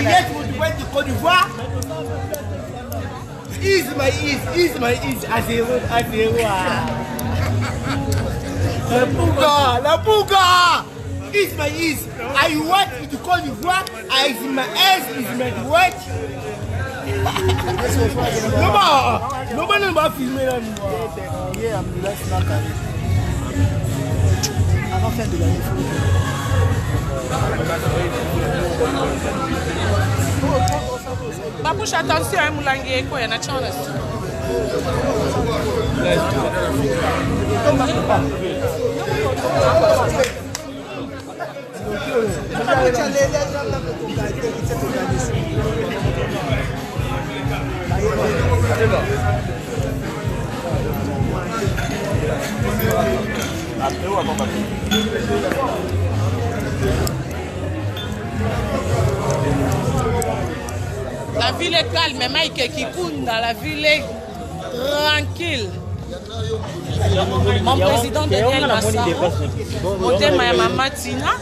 Yes, we went to Côte d'Ivoire. Ease my ease. À zéro. La Pouga. Ease my ease. I went to Côte d'Ivoire. I is my ass is my what? Nobody va filmer là. Avant fin de l'année. Babouche, attention, hein, Moulangue, quoi, il y en a chance. La ville est calme, Mike Kikunda, la ville est tranquille. Mon président Daniel Massa, Moté Mayama Matina.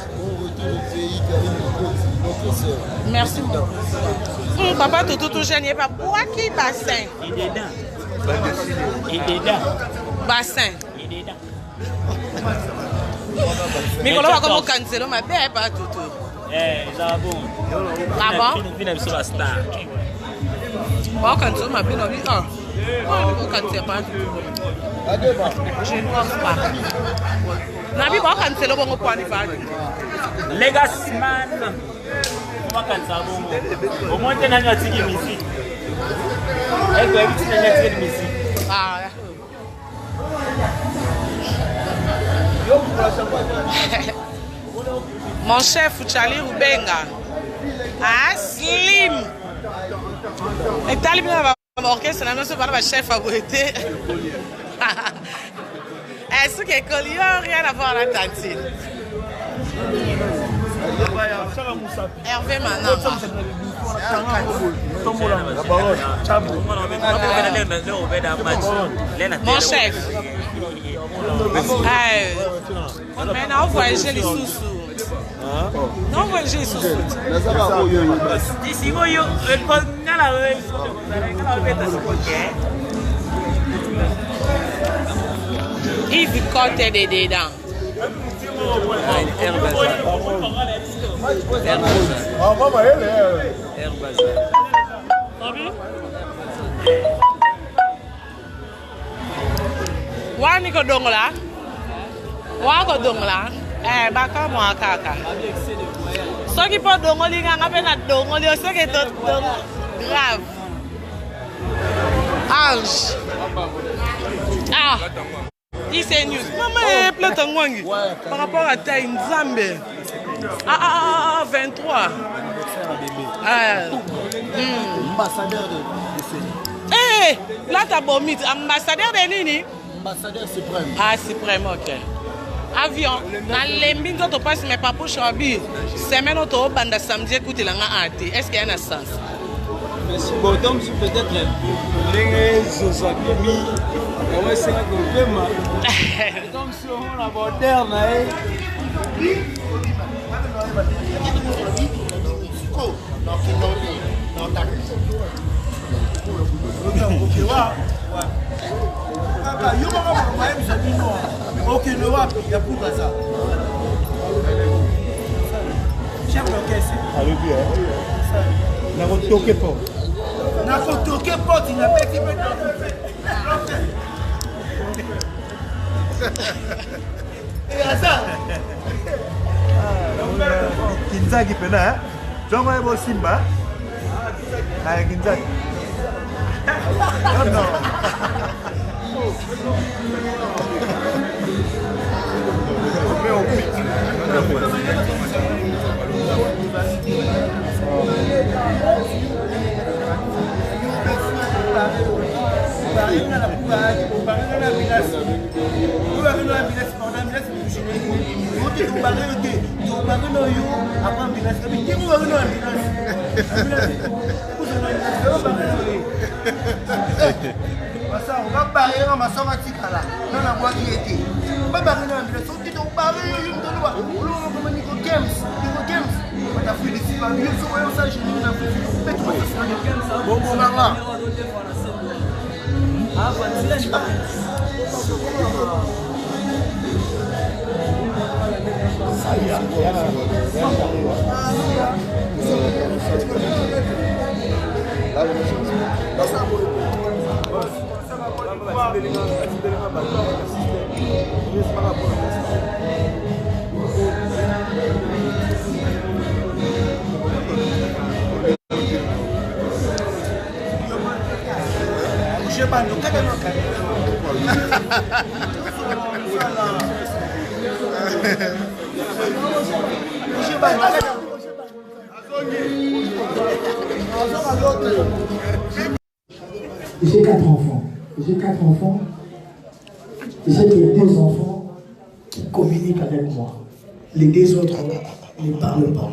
Merci beaucoup. Papa Toto jeune, il pas pour qui bassin? Il est dedans. Bassin. Mais quand on va comment canceller ma belle pas Toto. Ça bon. Ah bon? Vina sur la star. Bon canceller ma belle vie. Ah. On cancelle pas. Je ne pense pas. Nabi bon canceller bon point de vue. Legacy man. Comment canceller bon? Au moins t'es n'as pas tigé ici. Elle doit éviter n'as pas tigé ici. Ah. Mon chef Charlie Rubenga. Ah, slim. Et talibé va orchestre, non, c'est pas le chef à beauté. Est-ce que Collier rien à voir à la tantine? Hervé Manama. Mon chef. Maintenant, on voyage les sous-sous. Non, on voyage les sous-sous. D'ici, moi, je Yves Côté des dedans. Wani ko dongla? Wa ko dongla? Baka mo kaka. So ki po dongoli nga ngabe na dongoli o so ki to grave. Ange. Ah. Ici news. Maman est plate en wangi. Par rapport à ta Nzambe. 23. Ambassadeur de là t'as bon mythe. Ambassadeur de Nini? Ambassadeur suprême. Ah, suprême, ok. Avion. Dans les mines, tu passes mes papous chabi. Semaine, tu vas banda samedi, écoute la ngate. Est-ce qu'il y a un sens? Merci. Bon, donc, peut-être les Zozabimi. Ouais, c'est un problème. Comme si on a moderne, Kinzaki pena, Jongo ebo Simba. Ay Kinzaki. No. On va barrer dans ma somatique là. Dans la voie qui était. On va barrer dans la ville. On va barrer dans la ville. On va barrer dans la ville. J'ai 4 enfants. J'ai les 2 enfants qui communiquent avec moi. Les 2 autres ne parlent pas.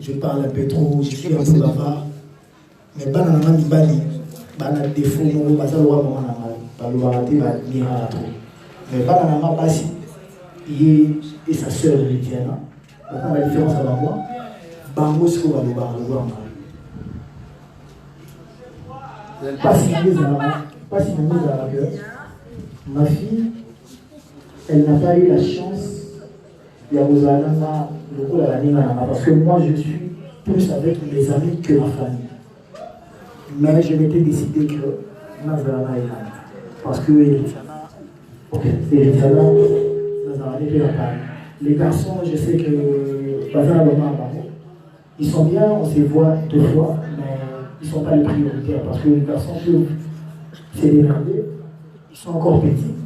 Je parle un peu trop, je suis un peu bavard. Mais banana mibali, banana défaut, mon bazaloa maman balouarate va venir à trop. Mais banana basi, et sa sœur Lydiana, la différence avec moi, bango ce qu'on va le barloua. Pas si ma fille, elle n'a pas eu la chance de parce que moi je suis plus avec mes amis que ma famille. Mais je m'étais décidé que parce que les garçons, je sais que ils sont bien, on se voit 2 fois, mais ils ne sont pas les prioritaires parce que les garçons peuvent se démerder, ils sont encore petits,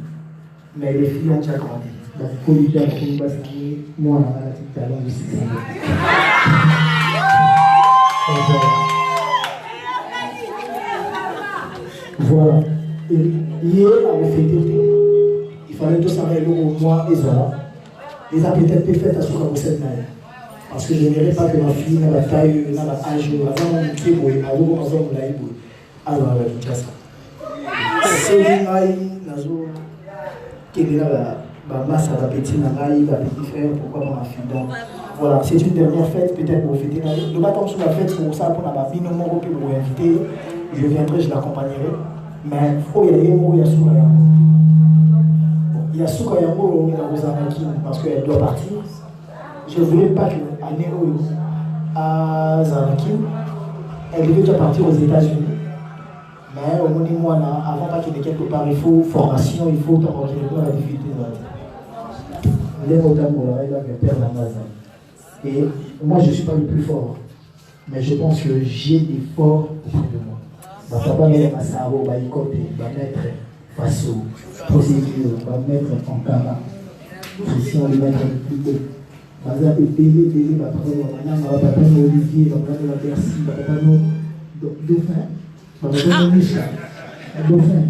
mais les filles ont déjà grandi. Donc, il faut lui dire moi, on a un petit talent de 6 ans. Voilà. Et hier, avec fêté, il fallait tout savoir moi et Zara. Les a peut-être fait à ce qu'on cette manière. Parce que je n'aimerais pas que ma fille n'a pas taille, n'a pas âge, n'a pas qui est alors, c'est ça. C'est une qui est là, ça va petit frère, pourquoi ma fille. Donc, voilà, c'est une dernière fête, peut-être pour fêter. Ne pas comme sur la fête, pour ça, pour ma fille, non, pour inviter, je viendrai, je l'accompagnerai. Mais il faut y aller, il y a Soukayango. Il y a Soukayango, il y a Rosamaki, parce qu'elle doit partir. Je ne voulais pas qu'à Néo, à Zanakim, elle devait déjà partir aux États-Unis. Mais au moins, moi, avant pas qu'il y ait quelque part, il faut formation, il faut rencontrer la difficulté de la vie. Et moi, je ne suis pas le plus fort. Mais je pense que j'ai des forts autour de moi. Ma papa m'a Massaro, va y compter, va mettre Faso, procédure, va mettre Ankara. Si on le met plus haut. Va faire télé, va prendre Olivier, va prendre Bercy, va prendre Dauphin, va prendre Misha, Dauphin,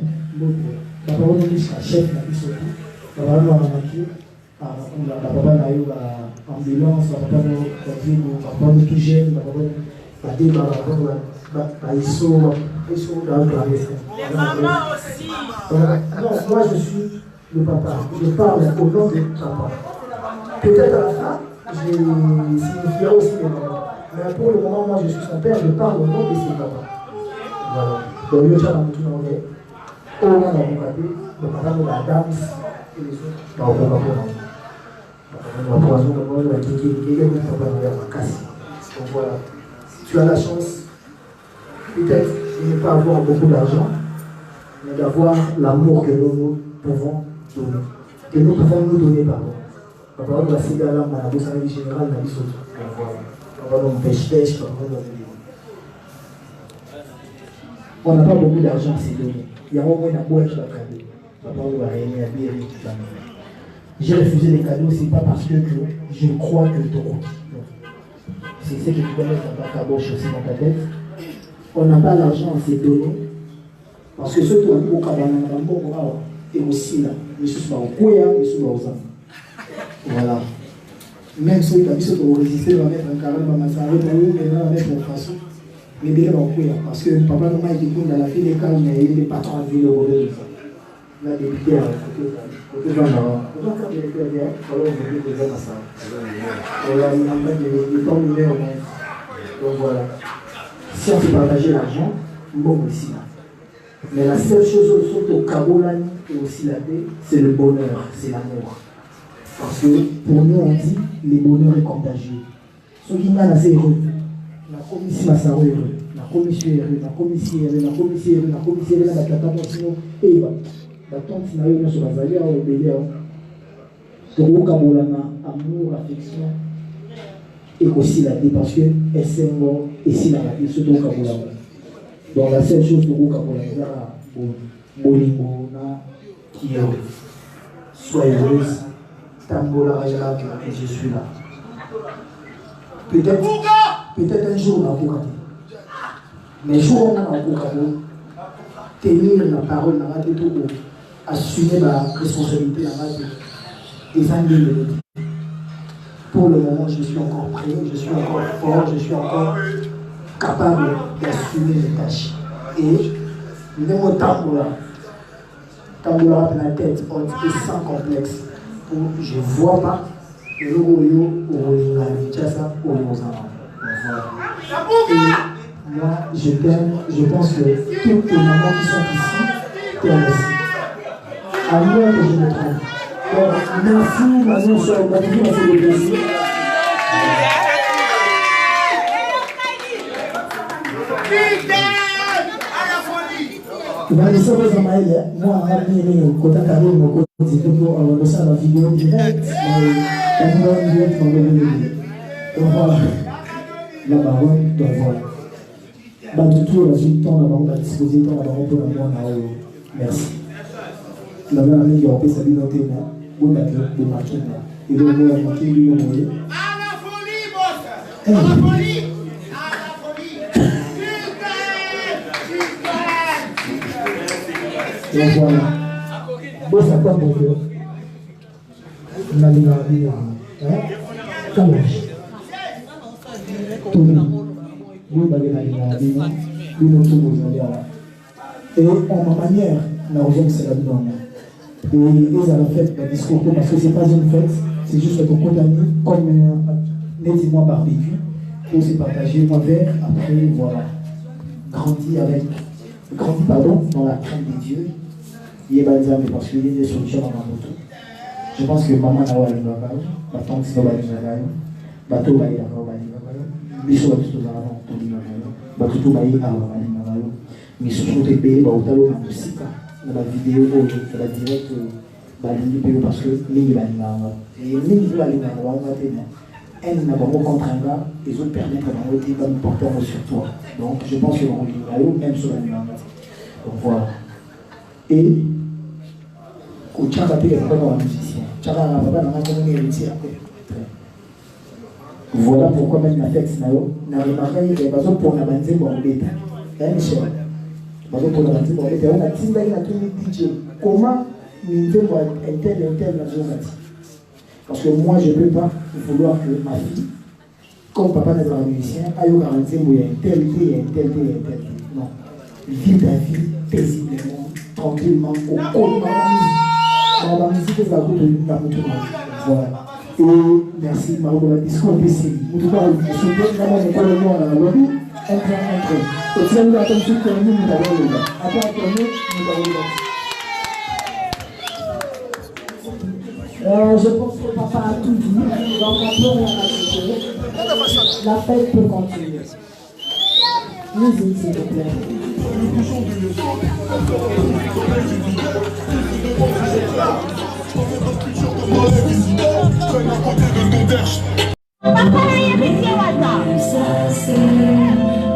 va prendre Misha, chef de la Bissoti, va prendre Ramaki, va prendre ambulance, va prendre tout jeune, va prendre la débat, va prendre les mamans aussi. Non, moi je suis le papa. Je parle au nom de papa. Peut-être à la fin, je signifierai aussi les mamans. Mais pour le moment, moi je suis son père, je parle au nom de ses papas. Voilà. Donc, il y a un tout le monde. Au nom de mon papa, le papa de la dame et les autres. Donc voilà. Tu as la chance. Peut-être de ne pas avoir beaucoup d'argent, mais d'avoir l'amour que nous pouvons donner. Que nous pouvons nous donner, pardon. La parole de la cigale, la boussole générale, la bise autre. On n'a pas beaucoup d'argent à se donner. Il y a au moins un boîte de cadeaux. La parole de la réunion, j'ai refusé les cadeaux, c'est pas parce que je crois que je te compte. C'est ce que tu peux mettre dans ta caboche aussi dans ta tête. On n'a pas l'argent à se donner. Parce que ceux qui ont au Kabana, et aussi là, les choses sont au Koya, les choses sont aux âmes. Voilà. Même ceux qui ont résisté, on va mettre un carré, on va mettre un façon. Mais bien, on va Koya. Parce que papa, nous, il dit dans la ville des calmes, il y a des patrons à ville au la députée à côté de l'endroit. On va faire des réclamations, alors on va dire que ça. Voilà, il y a le temps numéro 9. Donc voilà. Si on peut partager l'argent, bon aussi là. Mais la seule chose surtout au Kabolani et aussi la paix, c'est le bonheur, c'est l'amour. Parce que pour nous on dit le bonheur est contagieux. Ceux qui n'ont assez heureux, la commission est heureux, la commission est heureux, la commission est heureux, la commission est heureux, la commission est heureux, la commission est heureux, la commission est heureux, la commission est heureux, au Kabolana, amour, affection, et aussi la paix, parce que SMO et si la paix, surtout au Kabolana. Donc la seule chose pour Kabolana, Bolingo, qui est heureux. Soyez heureuse, Tambola Rayala, et je suis là. Peut-être un jour on va rater. Mais jour on a tenir la parole, assumer la responsabilité, des années. Pour le moment, je suis encore prêt, je suis encore fort, je suis encore capable d'assumer les tâches. Et même au Tambola la tête haute et sans complexe. Je ne vois pas le logo au Kinshasa au Mozambique. Et moi, je t'aime, je pense que toutes les mamans qui sont ici t'aiment aussi. À moins que je me trompe. Donc, merci, Manon, sur le bâtiment, c'est le plaisir. Moi, je suis la vidéo directe. Donc voilà. La baronne, donc voilà. Tout la suite, on va disposer, on va pour la mois. Merci. La même année, il y a un peu sa vie dans tes mains. On a de marquer là. Et le mot a marqué, lui, le mot. À la folie, boss! À la folie! À la folie! Donc voilà. Bon, ça quoi pour que on a bien vu. Comment? Tout le monde. Nous, on a bien vu. Nous, nous sommes aux et en ma manière, on a rejoint que c'est la dedans. Et ils ont fait le discours parce que ce n'est pas une fête, c'est juste pour condamner comme nettement barbecue pour se partager moi vers après voilà. Grandi dans la crainte des dieux. Il y a des amis parce qu'il y a des solutions dans ma moto. Je pense que maman n'a pas eu de bagage, ma tante n'a pas eu de bagage, bateau va y avoir un bagage, biso va tout avant tout le bagage, bateau tout va y avoir un bagage, mais surtout des pays va au talon dans le site, dans la vidéo, dans la direct, parce que les gens et les gens elle n'a pas contre un gars, ils ont permis de me porter un mot sur toi. Donc je pense que même sur la nuit. Donc voilà. Et au Tchaka, il y a vraiment un musicien. Tchaka n'a pas de héritier après. Voilà pourquoi même la fête n'a remarqué qu'il y a besoin pour la banzé pour l'État. Michel. Besoin pour la banzé pour l'État. On a dit qu'il y a tout DJ. Comment nous devons être tel la zone. Parce que moi, je ne peux pas vouloir que ma fille, comme papa n'est pas un musicien, aille au garantie où il y a une telle idée, Non. Vive ta vie paisiblement, tranquillement, au cours de la musique, c'est la route de la route. Voilà. Et merci, Maroc, de la discours ici. En tout cas, je suis bien vraiment de le monde à la lobby, un. Et si vous attendez que nous avons le gars. Après, nous avons le gars. Je pense que papa a tout dit, donc on peut rien ajouter. La fête peut continuer. Musique, s'il vous plaît. Ça c'est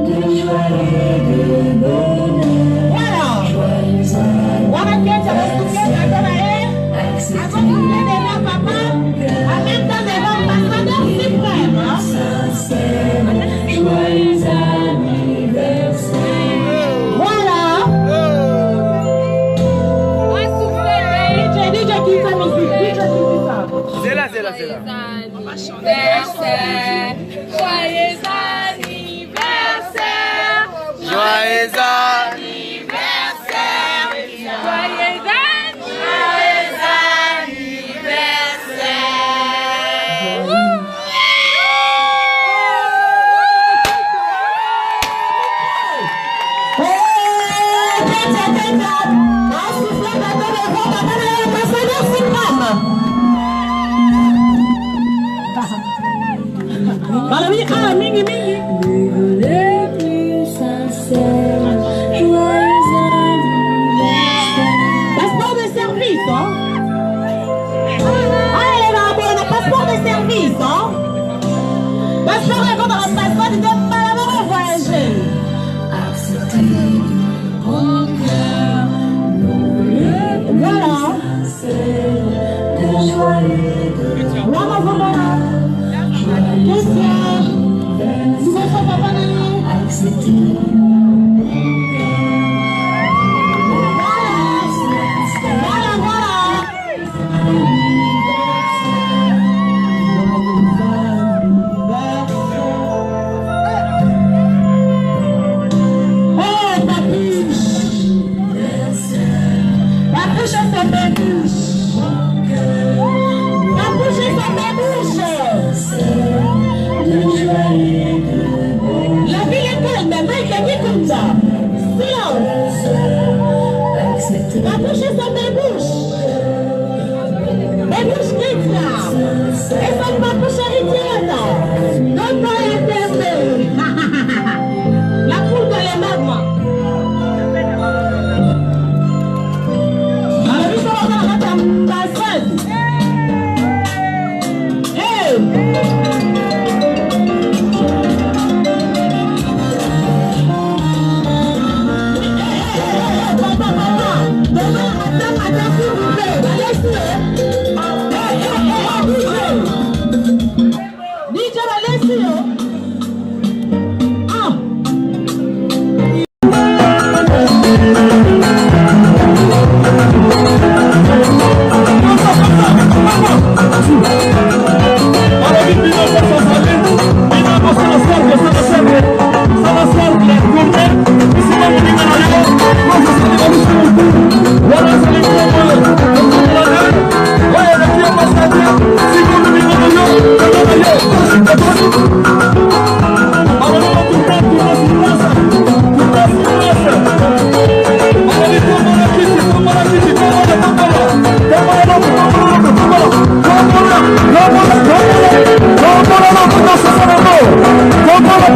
de joie et de bonheur. Joyeux anniversaire. Joyeux anniversaire. Voilà. C'est là. Joyeux anniversaire. Joyeux anniversaire. Joyeux anniversaire.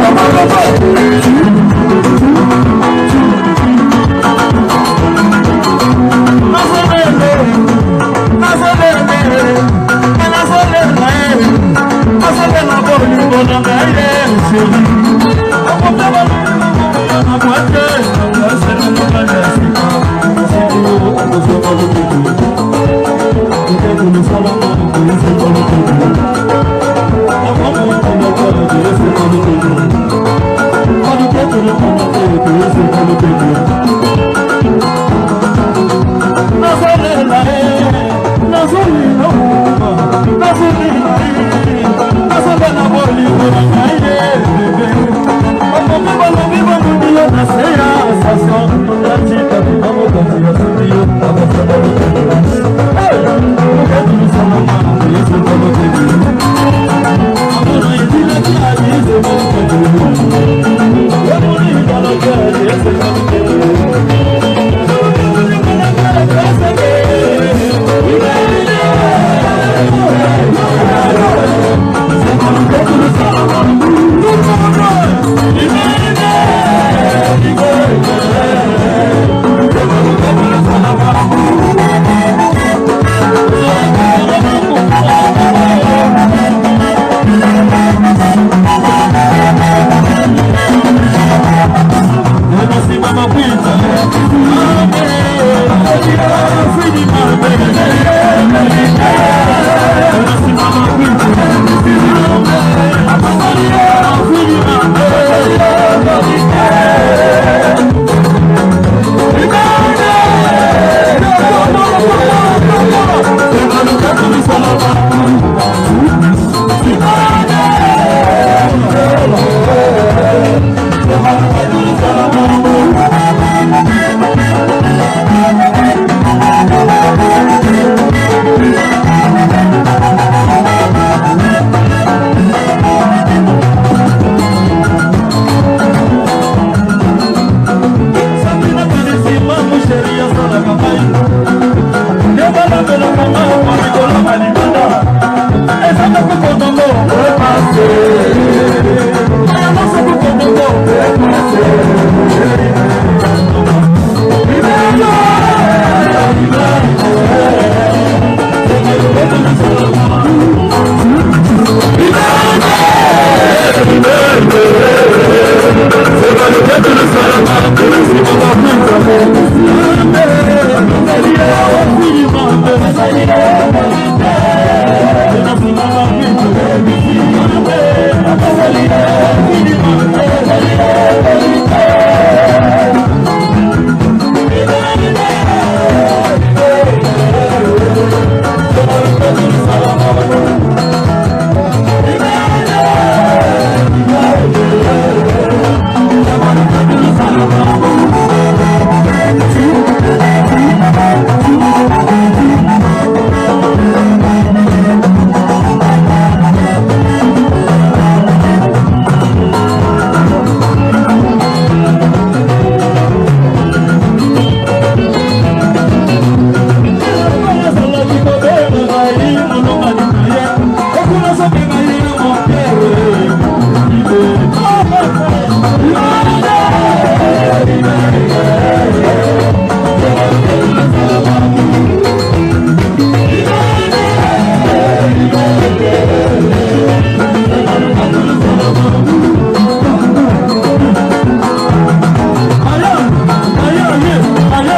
Come on,